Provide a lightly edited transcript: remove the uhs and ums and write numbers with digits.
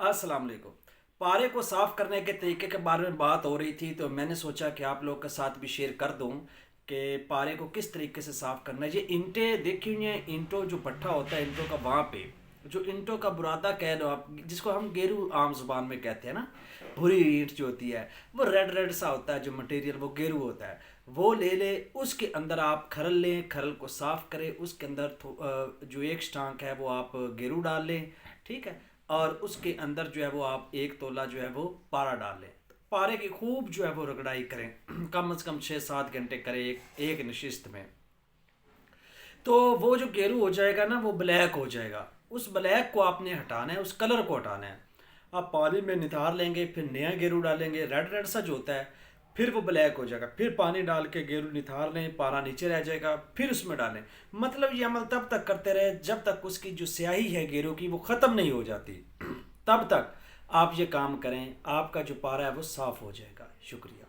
अस्सलाम वालेकुम। पारे को साफ़ करने के तरीके के बारे में बात हो रही थी, तो मैंने सोचा कि आप लोग के साथ भी शेयर कर दूं कि पारे को किस तरीके से साफ़ करना है। ये ईंटें देखी हुई हैं, ईंटों जो भट्ठा होता है ईंटों का, वहाँ पे जो ईंटों का बुरादा कह लो आप, जिसको हम गेरू आम जुबान में कहते हैं ना, भूरी ईंट जो होती है वो रेड रेड सा होता है, जो मटेरियल वो गेरू होता है, वो ले ले। उसके अंदर आप खरल लें, खरल को साफ़ करें, उसके अंदर जो एक स्टांक है वो आप गेरू डाल लें, ठीक है। और उसके अंदर जो है वो आप एक तोला जो है वो पारा डाल लें। पारे की खूब जो है वो रगड़ाई करें, कम से कम 6-7 घंटे करें एक नशिस्त में। तो वो जो गेरू हो जाएगा ना, वो ब्लैक हो जाएगा। उस ब्लैक को आपने हटाना है, उस कलर को हटाना है। आप पानी में निथार लेंगे, फिर नया गेरू डालेंगे, रेड रेड सा जो होता है, फिर वो ब्लैक हो जाएगा। फिर पानी डाल के गेरू निथार लें, पारा नीचे रह जाएगा, फिर उसमें डालें। मतलब ये अमल तब तक करते रहे जब तक उसकी जो स्याही है गेरू की वो ख़त्म नहीं हो जाती। तब तक आप ये काम करें, आपका जो पारा है वो साफ़ हो जाएगा। शुक्रिया।